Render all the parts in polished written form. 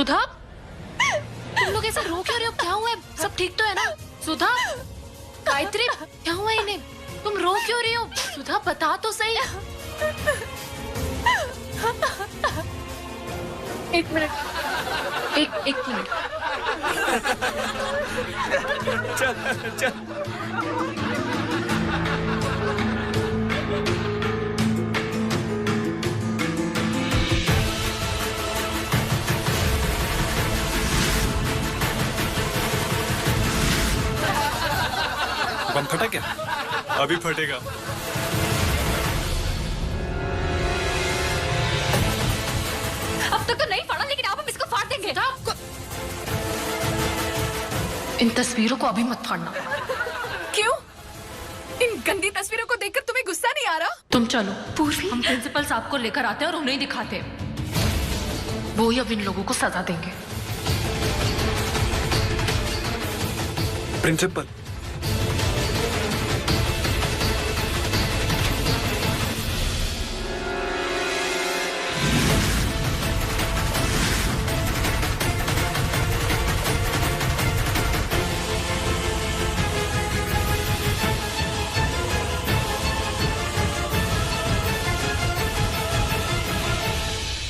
सुधा, तुम लोग ऐसा रो क्यों रहे हो? क्या हुआ है? सब ठीक तो है ना? सुधा, गायत्री, क्या हुआ इन्हें? तुम रो क्यों रही हो? सुधा, बता तो सही। एक मिनट, एक मिनट। चल चल। बम फटा क्या? अभी फटेगा। अब तक तो नहीं फटा, लेकिन अब हम इसको फाड़ देंगे। इन तस्वीरों को अभी मत फाड़ना। क्यों? इन गंदी तस्वीरों को देखकर तुम्हें गुस्सा नहीं आ रहा? तुम चलो पूर्वी, हम प्रिंसिपल साहब को लेकर आते हैं और उन्हें दिखाते हैं। वो ही अब इन लोगों को सजा देंगे। प्रिंसिपल,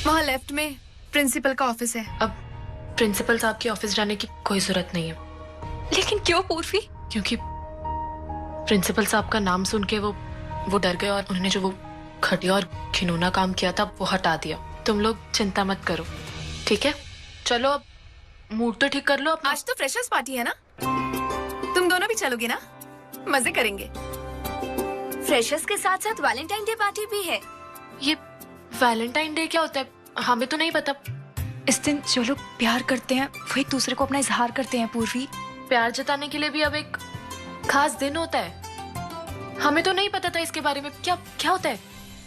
वहाँ लेफ्ट में प्रिंसिपल का ऑफिस है। अब प्रिंसिपल साहब के ऑफिस जाने की कोई जरूरत नहीं है। लेकिन क्यों पूर्वी? क्योंकि प्रिंसिपल साहब का नाम सुन के वो डर गए और उन्होंने जो वो घटिया और घिनौना काम किया था वो हटा दिया। तुम लोग चिंता मत करो, ठीक है? चलो अब मूड तो ठीक कर लो अपना। आज तो फ्रेशर्स पार्टी है ना, तुम दोनों भी चलोगे ना? मजे करेंगे। फ्रेशर्स के साथ साथ वैलेंटाइन डे पार्टी भी है। ये वैलेंटाइन डे क्या होता है? हमें तो नहीं पता। इस दिन जो लोग प्यार करते हैं वो एक दूसरे को अपना इजहार करते हैं पूर्वी। प्यार जताने के लिए भी अब एक खास दिन होता है। हमें तो नहीं पता था इसके बारे में। क्या क्या होता है?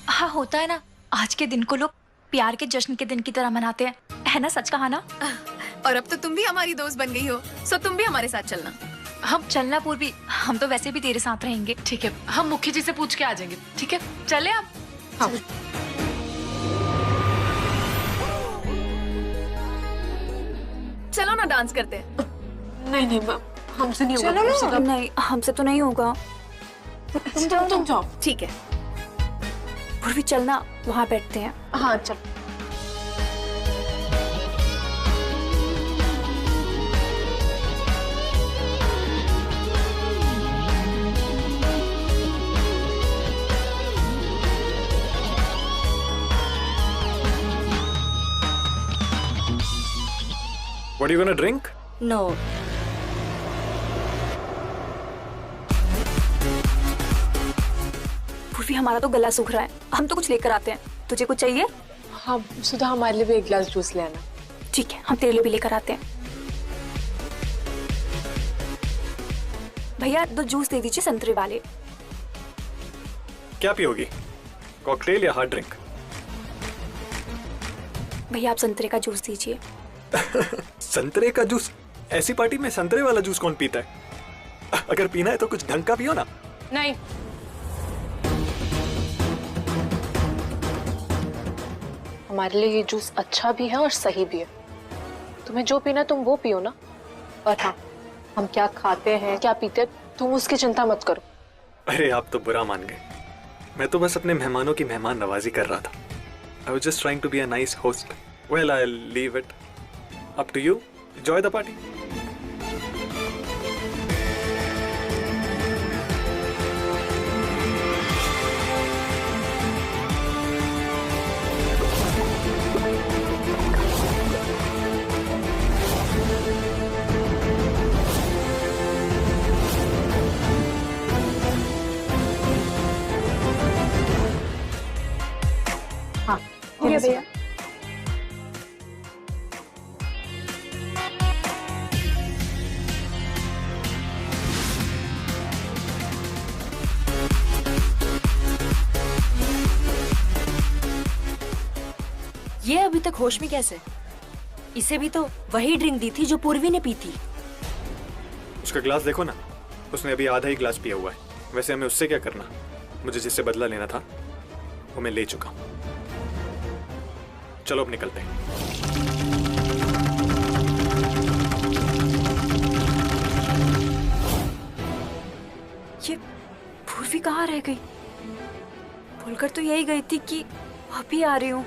हाँ होता है ना, आज के दिन को लोग प्यार के जश्न के दिन की तरह मनाते हैं, है ना? सच कहा ना? और अब तो तुम भी हमारी दोस्त बन गई हो, सो तुम भी हमारे साथ चलना। हम चलना पूर्वी, हम तो वैसे भी तेरे साथ रहेंगे। ठीक है, हम मुखी जी से पूछ के आ जाएंगे। ठीक है, चले आप। हाँ। चलो ना डांस करते हैं। नहीं नहीं मैम, हमसे नहीं होगा। चलो ना। नहीं, हमसे तो नहीं होगा। तुम जाओ। ठीक है पूर्वी, चलना, वहाँ बैठते हैं। हाँ चल। what are you gonna drink? No Purvi, हमारा तो गला सूख रहा है, हम तो कुछ लेकर आते हैं। तुझे कुछ चाहिए? हाँ सुधा, हमारे लिए भी एक गिलास जूस ले आना। ठीक है, हम तेरे लिए भी लेकर आते हैं। भैया 2 जूस दे दीजिए, संतरे वाले। क्या पियोगी, कॉकटेल या हार्ड ड्रिंक? भैया आप संतरे का जूस दीजिए। संतरे का जूस? ऐसी पार्टी में संतरे वाला जूस कौन पीता है? अगर पीना है तो कुछ ढंग का पियो ना। नहीं, हमारे लिए ये जूस अच्छा भी है और सही भी है। तुम्हें जो पीना है तुम वो पियो ना। और हाँ, हम क्या खाते हैं क्या पीते हैं तुम उसकी चिंता मत करो। अरे आप तो बुरा मान गए। मैं तो बस अपने मेहमानों की मेहमान नवाजी कर रहा था। I was just trying to be a nice host. Well, I'll leave it up to you. Enjoy the party. हाँ भैया ये अभी तक होश में कैसे? इसे भी तो वही ड्रिंक दी थी जो पूर्वी ने पी थी। उसका ग्लास देखो ना, उसने अभी आधा ही ग्लास पिया हुआ है। वैसे हमें उससे क्या करना? मुझे जिससे बदला लेना था वो मैं ले चुका हूं। चलो अब निकलते हैं। पूर्वी कहाँ रह गई? बोलकर तो यही गई थी कि अभी आ रही हूँ,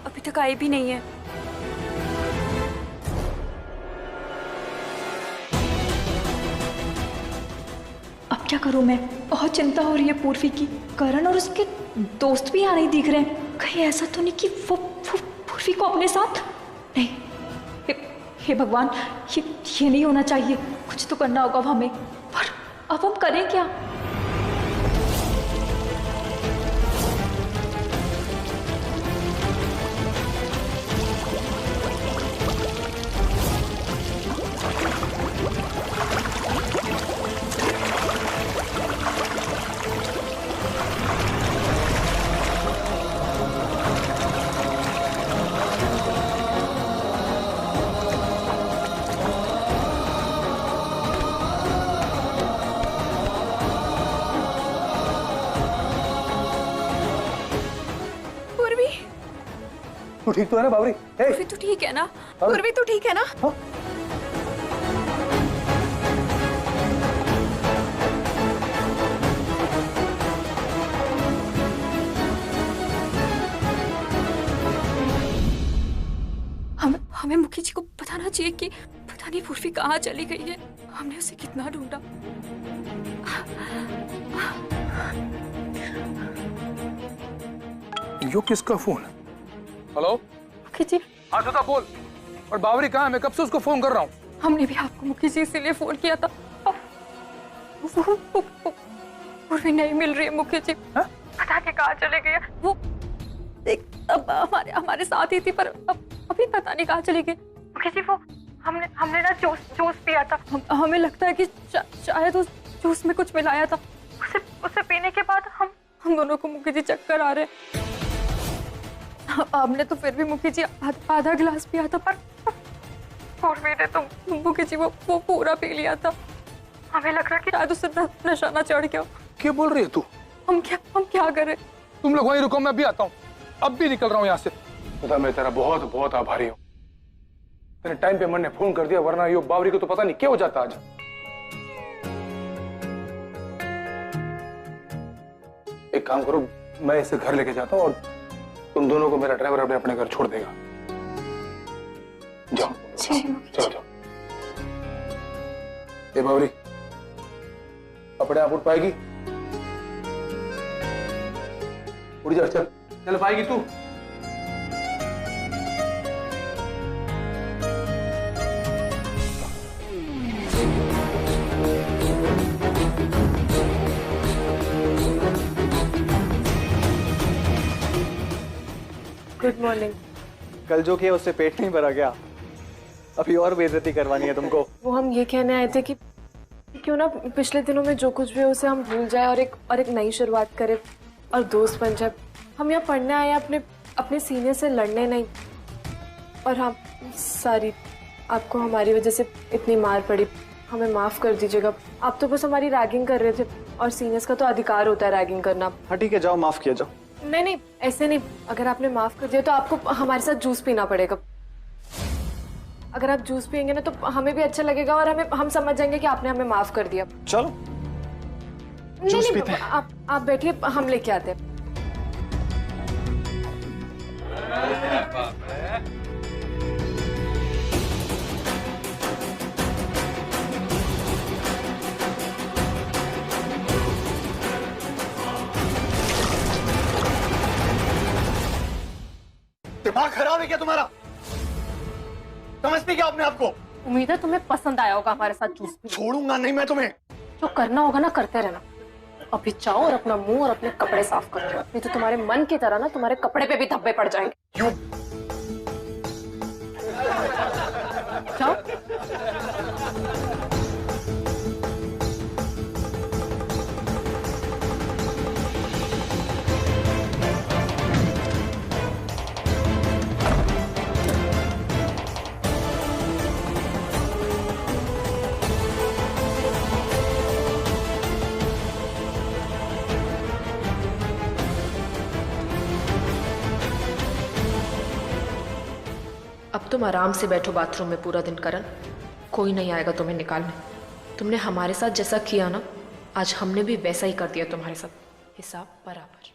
अभी तक आई भी नहीं है। अब क्या करूं मैं? बहुत चिंता हो रही है पूर्वी की। करण और उसके दोस्त भी यहाँ नहीं दिख रहे हैं। कहीं ऐसा तो नहीं कि वो पूर्वी को अपने साथ नहीं। हे भगवान, ये नहीं होना चाहिए। कुछ तो करना होगा अब हमें, पर अब हम करें क्या? पूर्वी, तू ठीक तो है ना बावरी? पूर्वी तू ठीक है ना? पूर्वी तू ठीक है ना? हमें मुखी जी को बताना चाहिए कि पता नहीं पूर्वी कहाँ चली गई है। हमने उसे कितना ढूंढा। यो किसका फोन है? हेलो मुखी जी, हाँ श्वेता बोल। और बावरी कहाँ है? मैं कब से उसको फोन कर रहा हूँ। हमने भी आपको मुखी जी इसीलिए फोन किया था। पूर्वी नहीं मिल रही है मुखी जी। हाँ? पता नहीं कहाँ चले गई है वो। एक अब हमारे साथ ही थी, पर अभी पता नहीं कहाँ चली गई मुखी जी। वो हमने ना जूस पिया था। हमें लगता है कि शायद उस जूस में कुछ मिलाया था। उसे पीने के बाद हम दोनों को मुखी जी चक्कर आ रहे हैं। हमने तो फिर भी मुखी जी आधा गिलास पिया था, पर पूर्वी ने तो मुखी जी वो पूरा पी लिया था। हमें लग रहा है कि शायद उसे नशा ना चढ़ गया। क्या बोल रही है तू? हम क्या करें? तुम लोग वहीं रुको, मैं भी आता हूँ। अब भी निकल रहा हूँ यहाँ से। खुदा मैं तेरा बहुत बहुत आभारी हूँ। तेरे टाइम पे मन ने फोन कर दिया, वरना यो बावरी को तो पता नहीं क्या हो जाता आज। एक काम करो, मैं इसे घर लेके जाता हूँ और तुम दोनों को मेरा ड्राइवर अपने घर छोड़ देगा। जाओ चलो जाओ। ए बावरी, अपने आप उठ पाएगी? उड़ जा, चल पाएगी तू? Good morning. कल जो किया उससे पेट नहीं भरा क्या? अभी और बेइज्जती करवानी है तुमको? वो हम ये कहने आए थे कि क्यों ना पिछले दिनों में जो कुछ भी है उसे हम भूल जाए और एक नई शुरुआत करें और दोस्त बन जाए। हम यहाँ पढ़ने आए हैं, अपने सीनियर से लड़ने नहीं। और हाँ सॉरी, आपको हमारी वजह से इतनी मार पड़ी, हमें माफ कर दीजिएगा। आप तो बस हमारी रैगिंग कर रहे थे और सीनियर्स का तो अधिकार होता है रैगिंग करना। हाँ ठीक है, जाओ माफ किया जाओ। नहीं ऐसे नहीं, अगर आपने माफ कर दिया तो आपको हमारे साथ जूस पीना पड़ेगा। अगर आप जूस पियेंगे ना तो हमें भी अच्छा लगेगा और हम समझ जाएंगे कि आपने हमें माफ कर दिया। चलो जूस पीते हैं। आप बैठिए, हम लेके आते हैं। दिमाग खराब है क्या तुम्हारा? समझती क्या अपने आप को? उम्मीद है तुम्हें पसंद आया होगा हमारे साथ जूस पीना। छोड़ूंगा नहीं मैं तुम्हें। जो करना होगा ना करते रहना। अभी जाओ और अपना मुंह और अपने कपड़े साफ कर लो, नहीं तो तुम्हारे मन की तरह ना तुम्हारे कपड़े पे भी धब्बे पड़ जाएंगे। क्यों? जाओ। अब तुम आराम से बैठो बाथरूम में पूरा दिन। करण, कोई नहीं आएगा तुम्हें निकालने। तुमने हमारे साथ जैसा किया ना आज हमने भी वैसा ही कर दिया तुम्हारे साथ, हिसाब बराबर।